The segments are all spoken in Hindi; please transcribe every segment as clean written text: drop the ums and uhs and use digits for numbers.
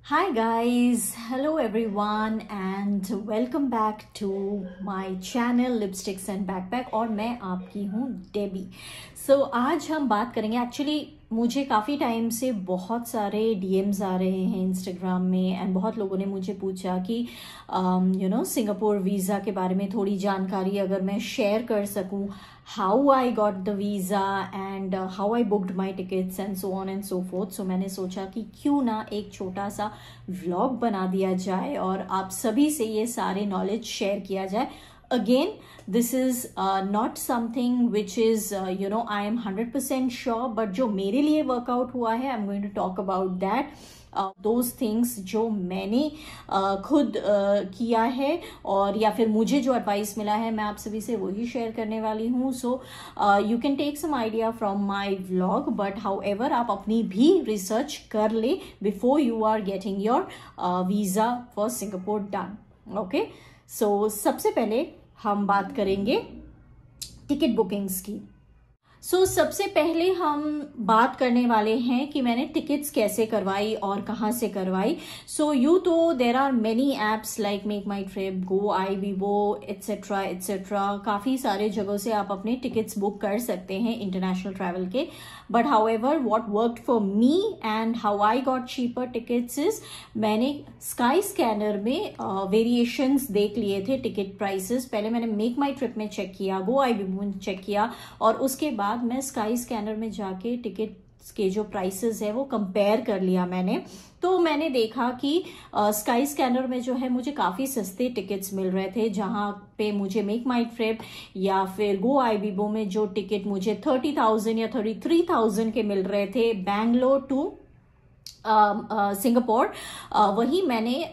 Hi guys, hello everyone and welcome back to my channel Lipsticks and Backpack और मैं आपकी हूँ डेबी। आज हम बात करेंगे, एक्चुअली मुझे काफ़ी टाइम से बहुत सारे डीएम्स आ रहे हैं इंस्टाग्राम में एंड बहुत लोगों ने मुझे पूछा कि सिंगापुर वीज़ा के बारे में थोड़ी जानकारी अगर मैं शेयर कर सकूँ, how I got the visa and how I booked my tickets and so on and so forth. So मैंने सोचा कि क्यों ना एक छोटा सा व्लॉग बना दिया जाए और आप सभी से ये सारे नॉलेज शेयर किया जाए। Again, this is not something which is, I am 100% sure, but जो मेरे लिए वर्कआउट हुआ है, I'm going to talk about that. those things जो मैंने खुद किया है और या फिर मुझे जो एडवाइस मिला है, मैं आप सभी से वही शेयर करने वाली हूँ। So you can take some idea from my vlog, but however आप अपनी भी रिसर्च कर ले before you are getting your visa for Singapore done. Okay, so सबसे पहले हम बात करेंगे टिकट बुकिंग्स की। सबसे पहले हम बात करने वाले हैं कि मैंने टिकट्स कैसे करवाई और कहाँ से करवाई। There are many apps like MakeMyTrip, Goibibo etcetera etcetera. काफ़ी सारे जगहों से आप अपने टिकट्स बुक कर सकते हैं इंटरनेशनल ट्रैवल के। But how ever what worked for me and how I got cheaper tickets is, मैंने स्काई स्कैनर में वेरिएशंस देख लिए थे टिकट प्राइसेस। पहले मैंने मेक माई ट्रिप में चेक किया, गो आई वीवो में चेक किया और उसके बाद मैं स्काई स्कैनर में जाके टिकट के जो प्राइसेस है वो कंपेयर कर लिया मैंने। तो मैंने देखा कि स्काई स्कैनर में जो है मुझे काफ़ी सस्ते टिकट्स मिल रहे थे, जहाँ पे मुझे मेक माई ट्रिप या फिर गो आई बीबो में जो टिकट मुझे 30,000 या 33,000 के मिल रहे थे बैंगलोर टू सिंगापुर, वही मैंने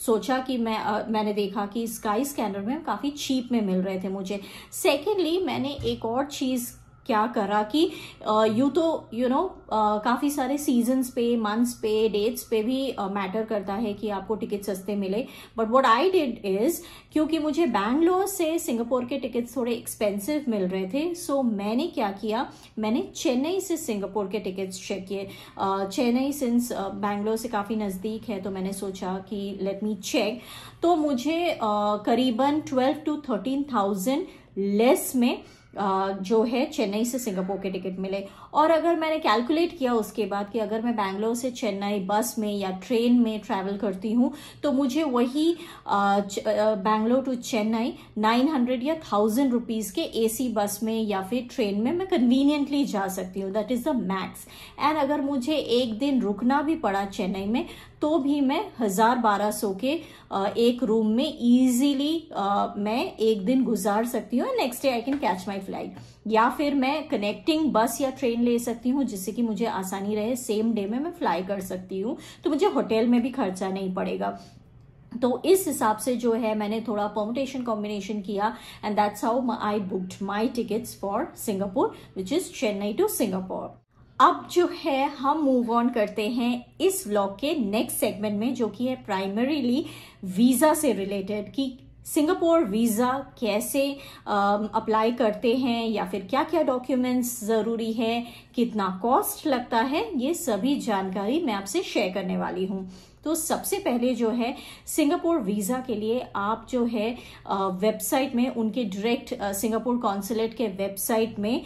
सोचा कि मैंने देखा कि स्काई स्कैनर में काफ़ी चीप में मिल रहे थे मुझे। सेकेंडली मैंने एक और चीज़ क्या करा कि काफ़ी सारे सीजन्स पे, मंथ्स पे, डेट्स पे भी मैटर करता है कि आपको टिकट सस्ते मिले। But what I did is, क्योंकि मुझे बैंगलोर से सिंगापुर के टिकट्स थोड़े एक्सपेंसिव मिल रहे थे, सो मैंने क्या किया, मैंने चेन्नई से सिंगापुर के टिकट्स चेक किए। चेन्नई सिंस बैंगलोर से काफ़ी नज़दीक है, तो मैंने सोचा कि लेट मी चेक। तो मुझे करीबन 12,000 to 13,000 लेस में जो है चेन्नई से सिंगापुर के टिकट मिले। और अगर मैंने कैलकुलेट किया उसके बाद कि अगर मैं बैंगलोर से चेन्नई बस में या ट्रेन में ट्रैवल करती हूँ तो मुझे वही बैंगलोर टू चेन्नई 900 या 1,000 रुपीज़ के एसी बस में या फिर ट्रेन में मैं कन्वीनियंटली जा सकती हूँ। That is the max. And अगर मुझे एक दिन रुकना भी पड़ा चेन्नई में तो भी मैं 1,000-1,200 के एक रूम में इजीली मैं एक दिन गुजार सकती हूँ। Next day I can catch my flight, या फिर मैं कनेक्टिंग बस या ट्रेन ले सकती हूँ जिससे कि मुझे आसानी रहे, सेम डे में मैं फ्लाई कर सकती हूँ, तो मुझे होटल में भी खर्चा नहीं पड़ेगा। तो इस हिसाब से जो है मैंने थोड़ा परमुटेशन कॉम्बिनेशन किया and that's how I booked my tickets for Singapore which is Chennai to Singapore. अब जो है हम मूव ऑन करते हैं इस व्लॉग के नेक्स्ट सेगमेंट में, जो कि है प्राइमरीली वीज़ा से रिलेटेड, कि सिंगापुर वीज़ा कैसे अप्लाई करते हैं या फिर क्या क्या डॉक्यूमेंट्स ज़रूरी है, कितना कॉस्ट लगता है, ये सभी जानकारी मैं आपसे शेयर करने वाली हूँ। तो सबसे पहले जो है सिंगापुर वीज़ा के लिए आप जो है वेबसाइट में उनके डायरेक्ट सिंगापुर कॉन्सुलेट के वेबसाइट में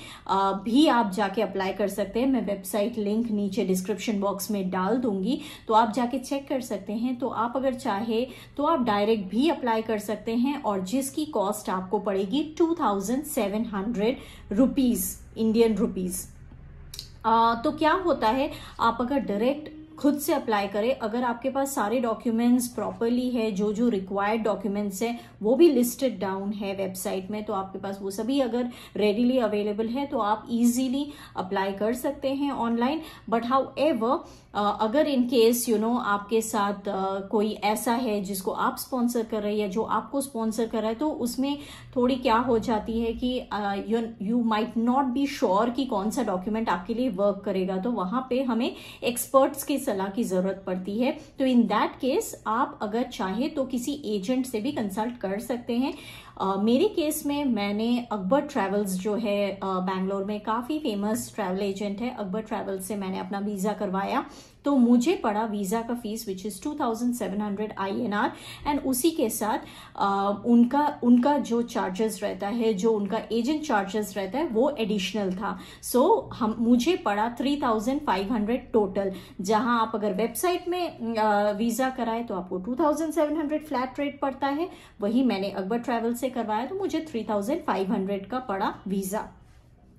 भी आप जाके अप्लाई कर सकते हैं। मैं वेबसाइट लिंक नीचे डिस्क्रिप्शन बॉक्स में डाल दूंगी, तो आप जाके चेक कर सकते हैं। तो आप अगर चाहे तो आप डायरेक्ट भी अप्लाई कर सकते हैं और जिसकी कॉस्ट आपको पड़ेगी 2,700 रुपीज़, इंडियन रुपीज़। तो क्या होता है, आप अगर डायरेक्ट खुद से अप्लाई करें, अगर आपके पास सारे डॉक्यूमेंट्स प्रॉपरली है, जो जो रिक्वायर्ड डॉक्यूमेंट्स हैं वो भी लिस्टेड डाउन है वेबसाइट में, तो आपके पास वो सभी अगर रेडीली अवेलेबल है तो आप इजीली अप्लाई कर सकते हैं ऑनलाइन। बट हाउ एवर अगर इन केस आपके साथ कोई ऐसा है जिसको आप स्पॉन्सर कर रहे हैं या जो आपको स्पॉन्सर कर रहा है, तो उसमें थोड़ी क्या हो जाती है कि you might not be sure कि कौन सा डॉक्यूमेंट आपके लिए वर्क करेगा, तो वहां पे हमें एक्सपर्ट्स की सलाह की जरूरत पड़ती है। तो इन दैट केस आप अगर चाहे तो किसी एजेंट से भी कंसल्ट कर सकते हैं। मेरे केस में मैंने अकबर ट्रैवल्स जो है बैंगलोर में काफ़ी फेमस ट्रैवल एजेंट है, अकबर ट्रैवल्स से मैंने अपना वीज़ा करवाया। तो मुझे पड़ा वीजा का fees which is 2700 INR, and उसी के साथ उनका जो चार्जेस रहता है, जो उनका एजेंट चार्जेस रहता है, वो एडिशनल था। सो मुझे पड़ा 3500 टोटल, जहां आप अगर वेबसाइट में वीजा कराए तो आपको 2700 फ्लैट रेट पड़ता है, वही मैंने अकबर ट्रैवल से करवाया तो मुझे 3500 का पड़ा वीजा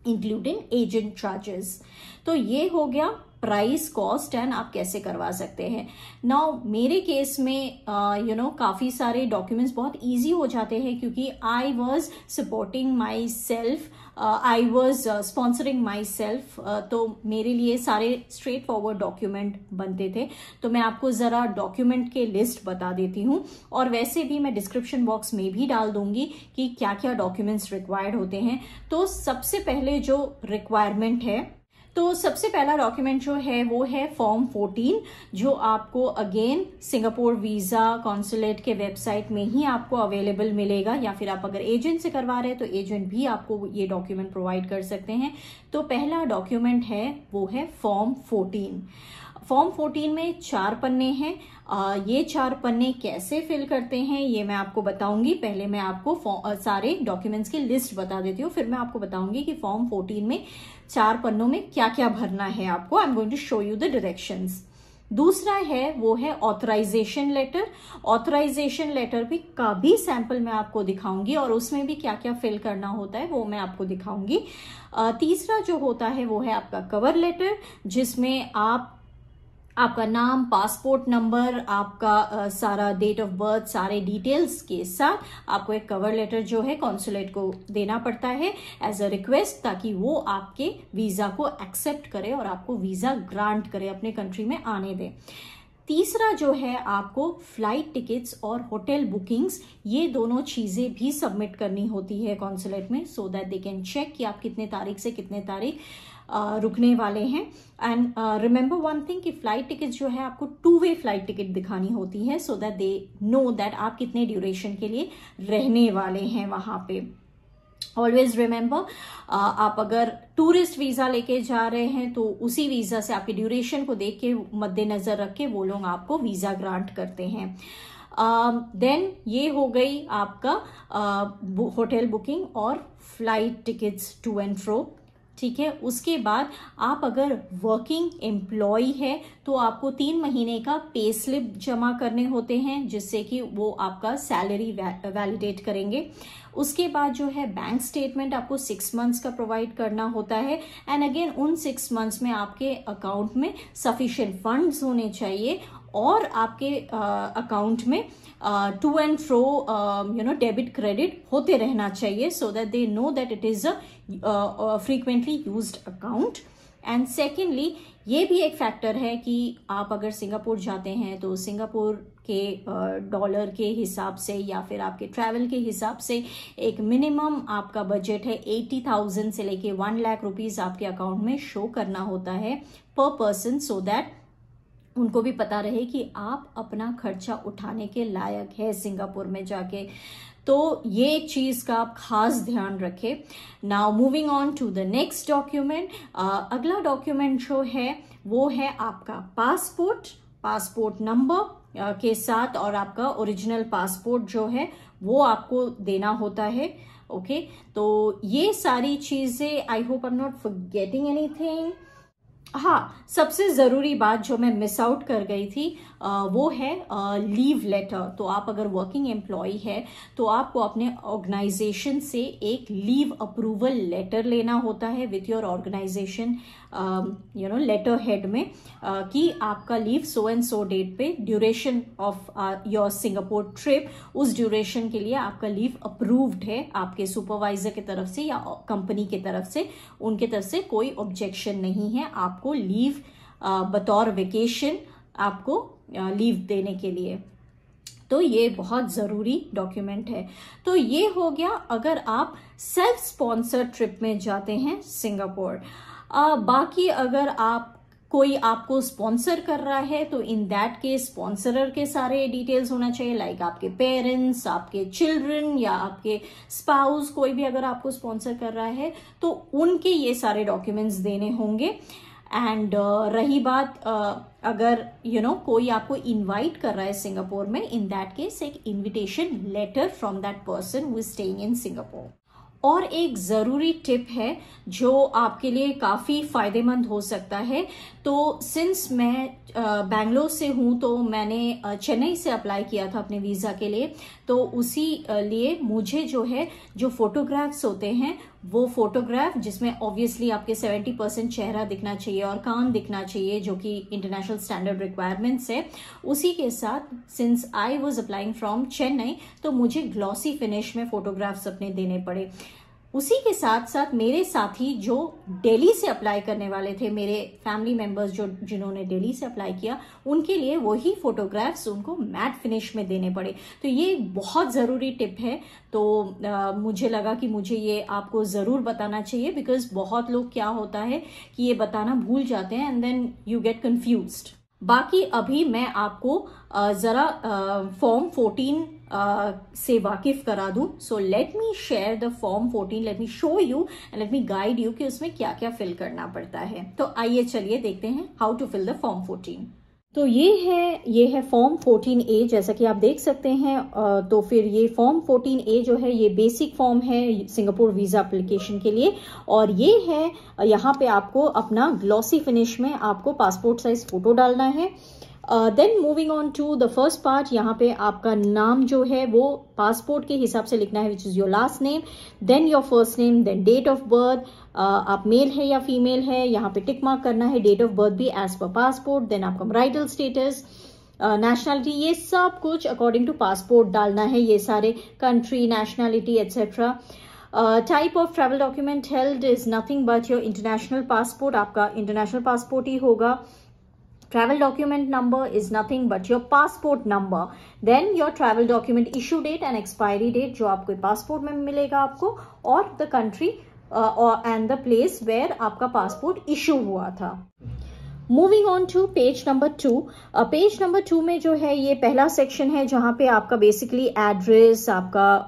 इंक्लूडिंग एजेंट चार्जेस। तो ये हो गया प्राइस, कॉस्ट एंड आप कैसे करवा सकते हैं। नाउ मेरे केस में काफी सारे डॉक्यूमेंट्स बहुत इजी हो जाते हैं, क्योंकि I was supporting my self, I was sponsoring my self, तो मेरे लिए सारे स्ट्रेट फॉरवर्ड डॉक्यूमेंट बनते थे। तो मैं आपको जरा डॉक्यूमेंट के लिस्ट बता देती हूँ, और वैसे भी मैं डिस्क्रिप्शन बॉक्स में भी डाल दूंगी कि क्या क्या डॉक्यूमेंट्स रिक्वायर्ड होते हैं। तो सबसे पहले जो रिक्वायरमेंट है, तो सबसे पहला डॉक्यूमेंट जो है वो है फॉर्म 14, जो आपको अगेन सिंगापुर वीजा कॉन्सुलेट के वेबसाइट में ही आपको अवेलेबल मिलेगा, या फिर आप अगर एजेंट से करवा रहे हैं तो एजेंट भी आपको ये डॉक्यूमेंट प्रोवाइड कर सकते हैं। तो पहला डॉक्यूमेंट है वो है फॉर्म 14। फॉर्म 14 में 4 पन्ने हैं। ये 4 पन्ने कैसे फिल करते हैं ये मैं आपको बताऊंगी। पहले मैं आपको सारे डॉक्यूमेंट्स की लिस्ट बता देती हूँ, फिर मैं आपको बताऊंगी कि फॉर्म 14 में 4 पन्नों में क्या क्या भरना है आपको। I am going to show you the directions. दूसरा है वो है ऑथराइजेशन लेटर। ऑथराइजेशन लेटर भी का भी सैंपल मैं आपको दिखाऊंगी, और उसमें भी क्या क्या फिल करना होता है वो मैं आपको दिखाऊंगी। तीसरा जो होता है वो है आपका कवर लेटर, जिसमें आपका नाम, पासपोर्ट नंबर, आपका सारा डेट ऑफ बर्थ, सारे डिटेल्स के साथ आपको एक कवर लेटर जो है कॉन्सुलेट को देना पड़ता है एज अ रिक्वेस्ट, ताकि वो आपके वीजा को एक्सेप्ट करे और आपको वीजा ग्रांट करे, अपने कंट्री में आने दे। तीसरा जो है आपको फ्लाइट टिकट्स और होटल बुकिंग्स, ये दोनों चीजें भी सबमिट करनी होती है कॉन्सुलेट में, so that they can check कि आप कितने तारीख से कितने तारीख रुकने वाले हैं। एंड रिमेंबर वन थिंग कि फ्लाइट टिकट जो है आपको 2-वे फ्लाइट टिकट दिखानी होती है, सो दैट दे नो दैट आप कितने ड्यूरेशन के लिए रहने वाले हैं वहां पे। ऑलवेज रिमेंबर, आप अगर टूरिस्ट वीजा लेके जा रहे हैं तो उसी वीजा से आपके ड्यूरेशन को देख के मद्देनजर रख के वो लोग आपको वीजा ग्रांट करते हैं। देन ये हो गई आपका होटल बुकिंग और flight tickets to and fro, ठीक है। उसके बाद आप अगर वर्किंग एम्प्लॉय है तो आपको 3 महीने का पे स्लिप जमा करने होते हैं, जिससे कि वो आपका सैलरी वैलिडेट करेंगे। उसके बाद जो है बैंक स्टेटमेंट आपको 6 मंथ्स का प्रोवाइड करना होता है, एंड अगेन उन 6 मंथ्स में आपके अकाउंट में सफिशिएंट फंड्स होने चाहिए, और आपके अकाउंट में to and fro debit credit होते रहना चाहिए, so that they know that it is a frequently used account. And secondly ये भी एक फैक्टर है कि आप अगर सिंगापुर जाते हैं तो सिंगापुर के डॉलर के हिसाब से या फिर आपके ट्रैवल के हिसाब से एक मिनिमम आपका बजट है 80,000 से लेके 1 लाख रुपीज आपके अकाउंट में शो करना होता है पर पर्सन, सो दैट उनको भी पता रहे कि आप अपना खर्चा उठाने के लायक है सिंगापुर में जाके। तो ये एक चीज का आप खास ध्यान रखें। Now moving on to the next document. अगला डॉक्यूमेंट जो है वो है आपका पासपोर्ट नंबर के साथ, और आपका ओरिजिनल पासपोर्ट जो है वो आपको देना होता है। ओके, तो ये सारी चीजें, I hope I am not forgetting anything. हाँ, सबसे जरूरी बात जो मैं मिस आउट कर गई थी वो है लीव लेटर। तो आप अगर वर्किंग एम्प्लॉय है तो आपको अपने ऑर्गेनाइजेशन से एक लीव अप्रूवल लेटर लेना होता है with your organisation letter head में कि आपका leave so and so date पे duration of your Singapore trip, उस ड्यूरेशन के लिए आपका लीव अप्रूव्ड है आपके सुपरवाइजर की तरफ से या कंपनी की तरफ से। उनके तरफ से कोई ऑब्जेक्शन नहीं है आपको लीव बतौर वेकेशन आपको लीव देने के लिए। तो ये बहुत जरूरी डॉक्यूमेंट है। तो ये हो गया अगर आप सेल्फ स्पॉन्सर्ड ट्रिप में जाते हैं सिंगापुर। बाकी अगर आप कोई आपको स्पॉन्सर कर रहा है तो इन दैट केस स्पॉन्सरर के सारे डिटेल्स होना चाहिए, लाइक आपके पेरेंट्स, आपके चिल्ड्रन या आपके स्पाउस, कोई भी अगर आपको स्पॉन्सर कर रहा है तो उनके ये सारे डॉक्यूमेंट्स देने होंगे। एंड रही बात अगर कोई आपको इनवाइट कर रहा है सिंगापुर में, इन दैट केस एक invitation letter from that person who is staying in Singapore. और एक ज़रूरी टिप है जो आपके लिए काफ़ी फ़ायदेमंद हो सकता है। तो सिंस मैं बैंगलोर से हूँ तो मैंने चेन्नई से अप्लाई किया था अपने वीज़ा के लिए, तो उसी लिए मुझे जो फोटोग्राफ्स होते हैं वो फोटोग्राफ जिसमें ऑब्वियसली आपके 70% चेहरा दिखना चाहिए और कान दिखना चाहिए, जो कि इंटरनेशनल स्टैंडर्ड रिक्वायरमेंट्स है, उसी के साथ since I was applying from Chennai तो मुझे ग्लॉसी फिनिश में फोटोग्राफ्स अपने देने पड़े। उसी के साथ साथ मेरे साथी जो दिल्ली से अप्लाई करने वाले थे, मेरे फैमिली मेंबर्स जिन्होंने दिल्ली से अप्लाई किया, उनके लिए वही फोटोग्राफ्स उनको मैट फिनिश में देने पड़े। तो ये एक बहुत ज़रूरी टिप है। तो मुझे लगा कि मुझे ये आपको ज़रूर बताना चाहिए, बिकॉज बहुत लोग क्या होता है कि ये बताना भूल जाते हैं and then you get confused. बाकी अभी मैं आपको ज़रा फॉर्म 14 से वाकिफ करा दूं। So let me share the form 14, let me show you and let me guide you कि उसमें क्या क्या फिल करना पड़ता है। तो आइए चलिए देखते हैं how to fill the form 14। तो ये है फॉर्म 14A, जैसा कि आप देख सकते हैं। तो फिर ये फॉर्म 14A जो है ये बेसिक फॉर्म है सिंगापुर वीज़ा एप्लीकेशन के लिए, और ये है यहाँ पे आपको अपना ग्लॉसी फिनिश में आपको पासपोर्ट साइज फोटो डालना है। Then moving on to the first part, यहाँ पे आपका नाम जो है वो पासपोर्ट के हिसाब से लिखना है, which is your last name, then your first name, then date of birth, आप मेल है या फीमेल है, यहाँ पे टिक मार्क करना है, डेट ऑफ बर्थ भी एज पर पासपोर्ट, देन आपका मैरिटल स्टेटस, नेशनैलिटी, ये सब कुछ अकॉर्डिंग टू पासपोर्ट डालना है, ये सारे country, nationality etcetera. Type of travel document held is nothing but your international passport, आपका इंटरनेशनल पासपोर्ट ही होगा। Travel document number is nothing but your passport number. Then your travel document issue date and expiry date जो आपको passport में मिलेगा आपको, और the country and the place where आपका passport issue हुआ था। Moving on to page number 2। Page number 2 में जो है ये पहला सेक्शन है जहाँ पे आपका बेसिकली एड्रेस, आपका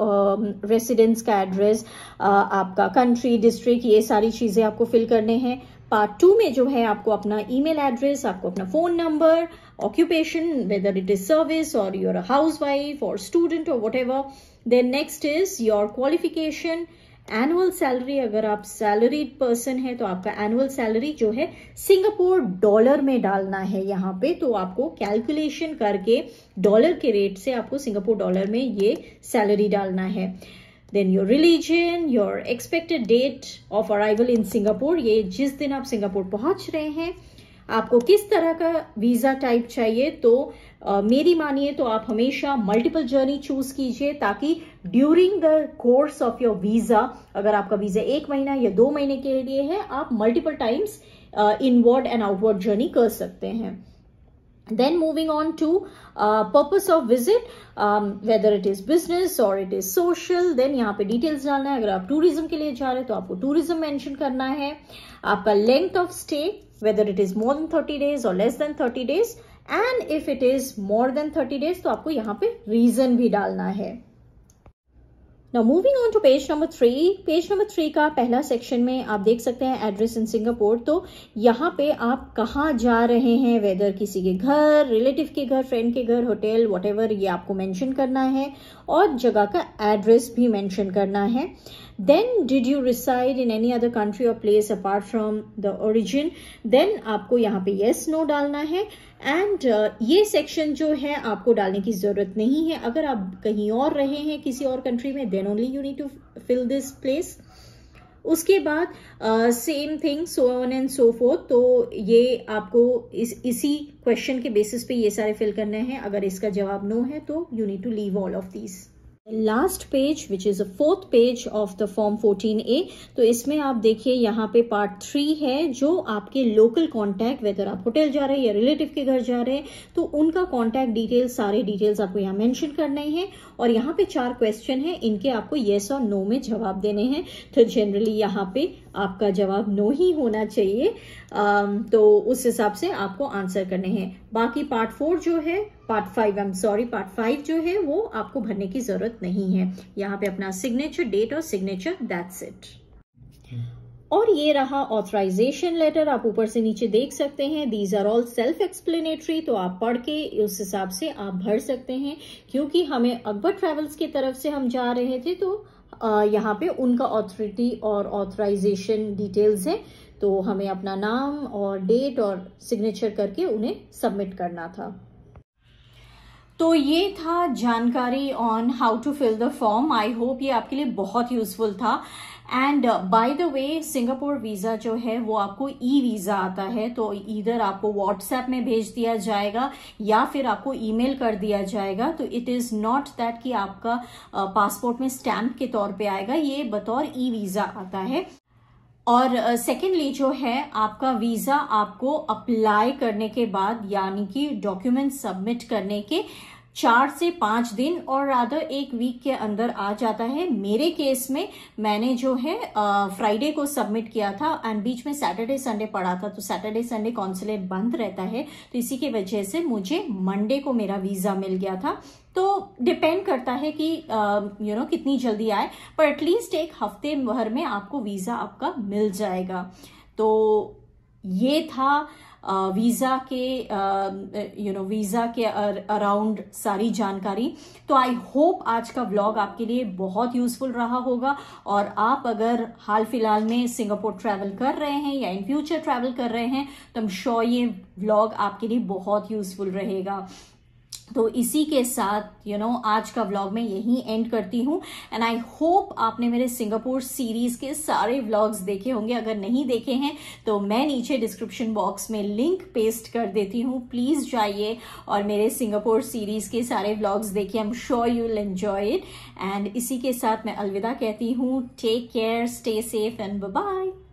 रेसिडेंस का एड्रेस, आपका कंट्री, डिस्ट्रिक्ट, ये सारी चीज़ें आपको फिल करने हैं। पार्ट 2 में जो है आपको अपना ईमेल एड्रेस, आपको अपना phone number, occupation whether it is service और यूर अ हाउसवाइफ और स्टूडेंट और whatever. Then next is your qualification, annual salary, अगर आप सैलरीड पर्सन है तो आपका एनुअल सैलरी जो है सिंगापुर डॉलर में डालना है यहाँ पे। तो आपको कैलकुलेशन करके डॉलर के रेट से आपको सिंगापुर डॉलर में ये सैलरी डालना है। Then your religion, your expected date of arrival in Singapore, ये जिस दिन आप सिंगापुर पहुंच रहे हैं। आपको किस तरह का वीजा टाइप चाहिए, तो मेरी मानिए तो आप हमेशा मल्टीपल जर्नी चूज कीजिए, ताकि during the course of your visa, अगर आपका वीजा 1 महीना या 2 महीने के लिए है, आप multiple times inward and outward journey कर सकते हैं। Then moving on to purpose of visit, whether it is business or it is social, then यहाँ पे डिटेल्स डालना है। अगर आप टूरिज्म के लिए जा रहे हैं तो आपको टूरिज्म मेंशन करना है। आपका length of stay, whether it is more than 30 days or less than 30 days, and if it is more than 30 days तो आपको यहाँ पे रीजन भी डालना है। Now moving on to page number 3। Page number 3 का पहला सेक्शन में आप देख सकते हैं एड्रेस इन सिंगापुर। तो यहाँ पे आप कहाँ जा रहे हैं, वेदर किसी के घर, रिलेटिव के घर, फ्रेंड के घर, होटल, व्हाटएवर, ये आपको मेंशन करना है, और जगह का एड्रेस भी मेंशन करना है। Then did you reside in any other country or place apart from the origin, then आपको यहाँ पे येस नो डालना है। एंड ये सेक्शन जो है आपको डालने की जरूरत नहीं है। अगर आप कहीं और रहे हैं किसी और कंट्री में, then only you need to fill this place. उसके बाद same thing, so on and so forth. तो ये आपको इसी क्वेश्चन के बेसिस पे ये सारे फिल करने हैं। अगर इसका जवाब नो है तो you need to leave all of these. Last page which is a 4th page of the form 14A। तो इसमें आप देखिए यहाँ पे पार्ट 3 है, जो आपके लोकल कॉन्टैक्ट, वेदर आप होटल जा रहे हैं या रिलेटिव के घर जा रहे हैं, तो उनका कॉन्टैक्ट डिटेल्स, सारे डिटेल्स आपको यहाँ मेंशन करने हैं। और यहाँ पे 4 क्वेश्चन है, इनके आपको येस और नो में जवाब देने हैं। तो जनरली यहाँ पे आपका जवाब नो ही होना चाहिए, तो उस हिसाब से आपको आंसर करने हैं। बाकी पार्ट 4 जो है, पार्ट 5 जो है वो आपको भरने की जरूरत नहीं है। यहाँ पे अपना सिग्नेचर, डेट और सिग्नेचर, दैट्स इट। और ये रहा ऑथराइजेशन लेटर, आप ऊपर से नीचे देख सकते हैं। These are all self explanatory, तो आप पढ़ के उस हिसाब से आप भर सकते हैं। क्योंकि हमें अकबर ट्रेवल्स की तरफ से हम जा रहे थे, तो यहाँ पे उनका ऑथोरिटी और ऑथराइजेशन डिटेल्स है, तो हमें अपना नाम और डेट और सिग्नेचर करके उन्हें सबमिट करना था। तो ये था जानकारी on how to fill the form. I hope ये आपके लिए बहुत यूजफुल था। And by the way, Singapore visa जो है वो आपको ई वीजा आता है, तो इधर आपको व्हाट्सएप में भेज दिया जाएगा या फिर आपको ईमेल कर दिया जाएगा। तो इट इज नॉट दैट कि आपका पासपोर्ट में स्टैंप के तौर पे आएगा, ये बतौर ई वीजा आता है। और सेकेंडली जो है, आपका वीजा आपको अप्लाई करने के बाद, यानी कि डॉक्यूमेंट सबमिट करने के 4 से 5 दिन और रादर 1 वीक के अंदर आ जाता है। मेरे केस में मैंने जो है फ्राइडे को सबमिट किया था एंड बीच में सैटरडे संडे पड़ा था, तो सैटरडे संडे कॉन्सुलेट बंद रहता है, तो इसी की वजह से मुझे मंडे को मेरा वीजा मिल गया था। तो डिपेंड करता है कि कितनी जल्दी आए, पर एटलीस्ट 1 हफ्ते भर में आपको वीजा आपका मिल जाएगा। तो ये था वीजा के अराउंड सारी जानकारी। तो आई होप आज का व्लॉग आपके लिए बहुत यूजफुल रहा होगा, और आप अगर हाल फिलहाल में सिंगापुर ट्रैवल कर रहे हैं या इन फ्यूचर ट्रैवल कर रहे हैं, तो आई एम श्योर ये व्लॉग आपके लिए बहुत यूजफुल रहेगा। तो इसी के साथ आज का व्लॉग मैं यहीं एंड करती हूँ। एंड आई होप आपने मेरे सिंगापुर सीरीज के सारे व्लॉग्स देखे होंगे। अगर नहीं देखे हैं तो मैं नीचे डिस्क्रिप्शन बॉक्स में लिंक पेस्ट कर देती हूँ, प्लीज जाइए और मेरे सिंगापुर सीरीज के सारे व्लॉग्स देखिए। I am sure you will enjoy it. And इसी के साथ मैं अलविदा कहती हूँ। Take care, stay safe and bye bye.